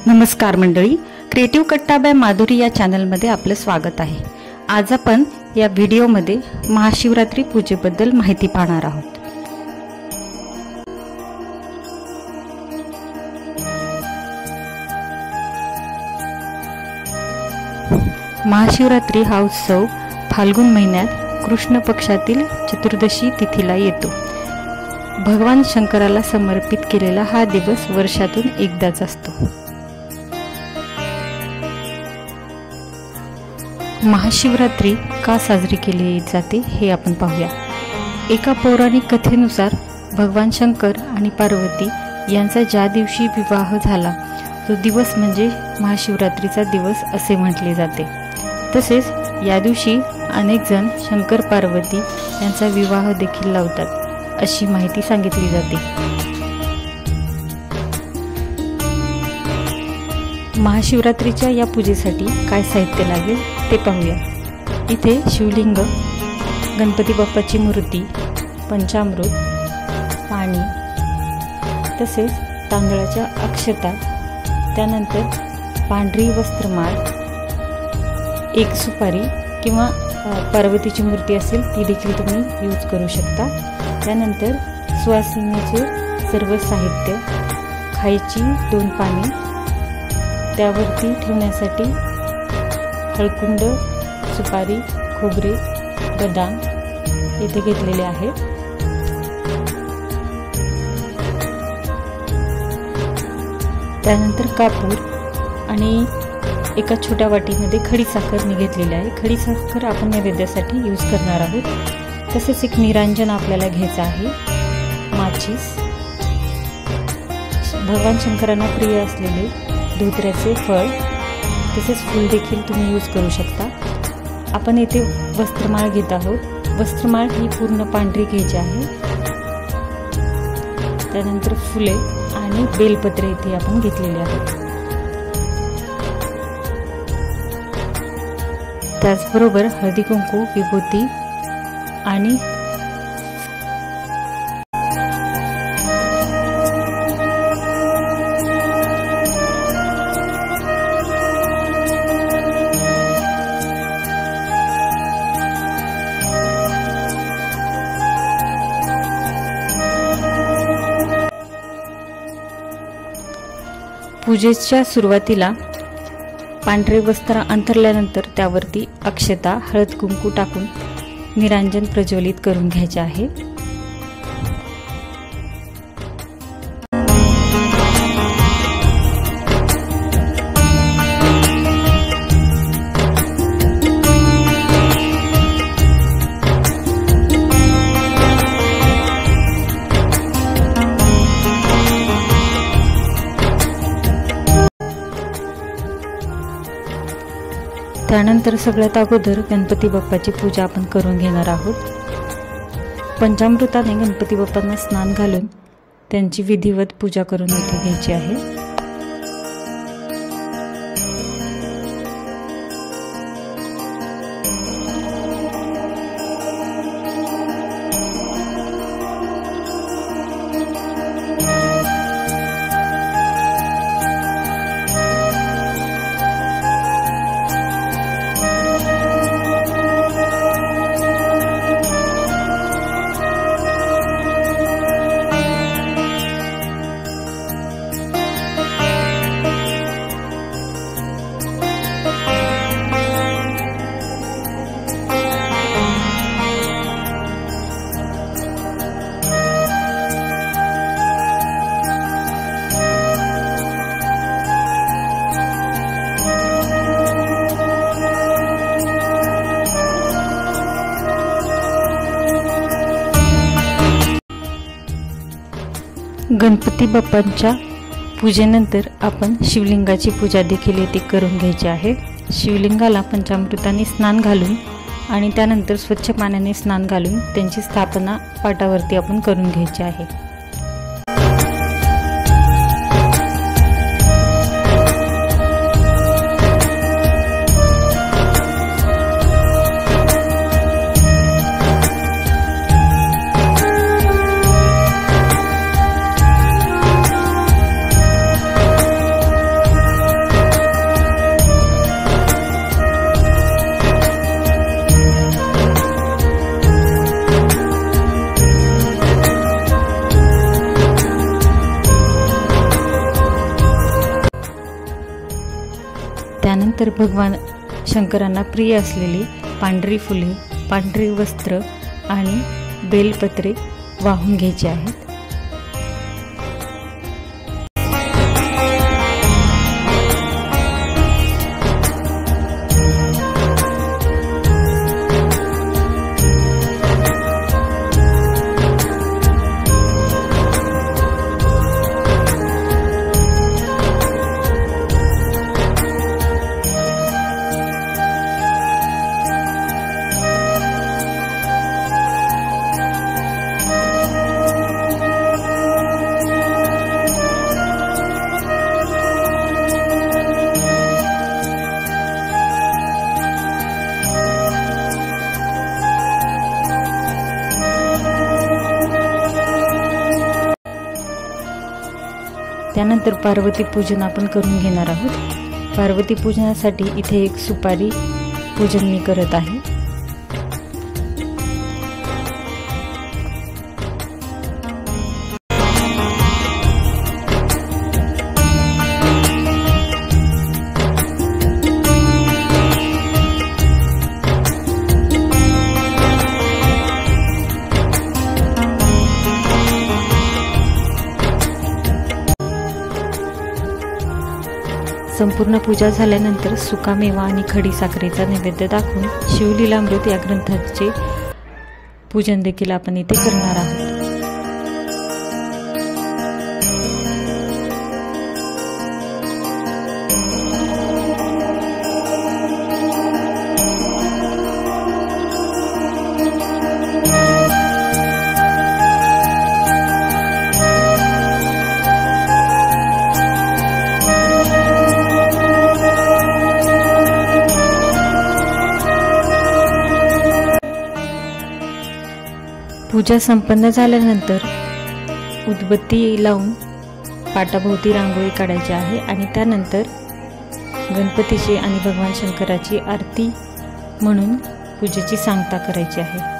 नमस्कार मंडळी, क्रिएटिव्ह कट्टा बाय माधुरी या चॅनलमध्ये आपलं स्वागत आहे। आज आपण या व्हिडिओमध्ये महाशिवरात्री पूजेबद्दल माहिती पाहणार आहोत। महाशिवरात्री हा उत्सव फाल्गुन महिन्यात कृष्ण पक्षातील चतुर्दशी तिथीला येतो। भगवान शंकराला समर्पित केलेला हा दिवस वर्षातून एकदाच असतो। महाशिवरात्री का साजरी केली जाते हे आपण पाहूया। एका पौराणिक कथेनुसार भगवान शंकर आणि पार्वती यांचा ज्या दिवशी विवाह झाला तो दिवस म्हणजे महाशिवरात्रीचा दिवस असे म्हटले जाते। तसेच या दिवशी अनेक जण शंकर पार्वती यांचा विवाह देखील लावतात अशी माहिती सांगितली जाते। महाशिवरात्रीच्या या पूजेसाठी काय साहित्य लागेल ते पाहूया। इथे शिवलिंग, गणपती बाप्पाची मूर्ती, पंचामृत, पाणी, तसेच तांदळाच्या अक्षता, त्यानंतर पांढरी वस्त्रमाळ, एक सुपारी किंवा पार्वतीची मूर्ती असेल ती देखील तुम्ही यूज करू शकता। त्यानंतर सुवासिनीचे सर्व साहित्य, खायची 2 पाने, त्यावरती ठेवण्यासाठी हळकुंड, सुपारी, खोबरे, बदाम इथे घेतलेले आहेत। त्यानंतर कापूर आणि एका छोट्या वाटीमध्ये खडीसाखर मी घेतलेली आहे। खडीसाखर आपण नैवेद्यासाठी यूज करणार आहोत। तसेच एक निरांजन आपल्याला घ्यायचं आहे, माचीस, भगवान शंकरांना प्रिय असलेले धोत्र्याचे फळ, तसेच फूल देखील तुम्ही यूज करू शकता। आपण येथे वस्त्रमाळ घेत आहोत। वस्त्रमाळ ही पूर्ण पांढरी घ्यायची आहे। त्यानंतर फुले आणि बेलपत्रे इथे आपण घेतलेले आहेत। त्याचबरोबर हळदी कुंकू, विभूती आणि पूजेच्या सुरुवातीला पांढरे वस्त्र अंथरल्यानंतर त्यावरती अक्षता, हळद कुंकू टाकून निरांजन प्रज्वलित करून घ्यायचे आहे। त्यानंतर सगळ्यात अगोदर गणपती बाप्पाची पूजा आपण करून घेणार आहोत। पंचामृताने गणपती बाप्पांना स्नान घालून त्यांची विधिवत पूजा करून इथे घ्यायची आहे। गणपती बाप्पांच्या पूजेनंतर आपण शिवलिंगाची पूजा देखील येथे करून घ्यायची आहे। शिवलिंगाला पंचामृताने स्नान घालून आणि त्यानंतर स्वच्छ पाण्याने स्नान घालून त्यांची स्थापना पाटावरती आपण करून घ्यायची आहे। त्यानंतर भगवान शंकरांना प्रिय असलेली पांढरी फुले, पांढरे वस्त्र आणि बेलपत्रे वाहून घ्यायचे आहेत। त्यानंतर पार्वती पूजन आपण करून घेणार आहोत। पार्वती पूजनासाठी इथे एक सुपारी पूजन मी करत आहे। संपूर्ण पूजा झाल्यानंतर सुकामेवा आणि खडी साखरेचा नैवेद्य दाखवून शिवलीलामृत या ग्रंथाचे पूजन देखील आपण इथे करणार आहोत। पूजा संपन्न झाल्यानंतर उदबत्ती लावून पाटाभोवती रांगोळी काढायची आहे आणि त्यानंतर गणपतीची आणि भगवान शंकराची आरती म्हणून पूजेची सांगता करायची आहे।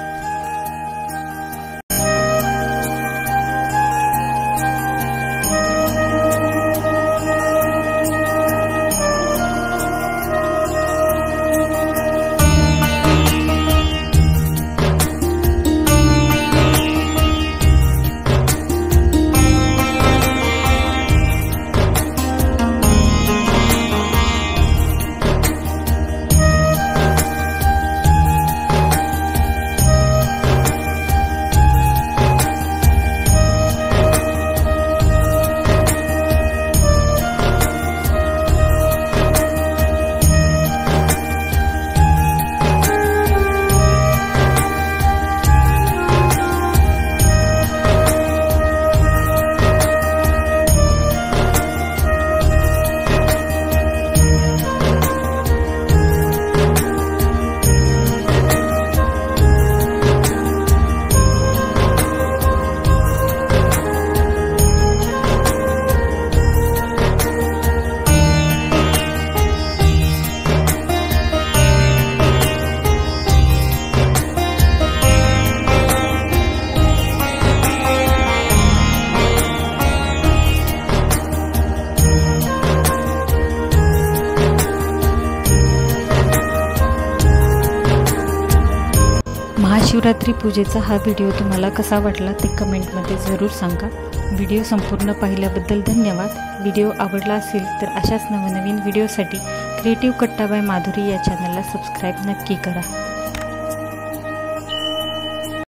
महाशिवरात्री पूजेचा हा व्हिडिओ तुम्हाला कसा वाटला ते कमेंटमध्ये जरूर सांगा। व्हिडिओ संपूर्ण पाहिल्याबद्दल धन्यवाद। व्हिडिओ आवडला असेल तर अशाच नवनवीन व्हिडिओसाठी क्रिएटिव्ह कट्टा बाय माधुरी या चॅनलला सबस्क्राईब नक्की करा।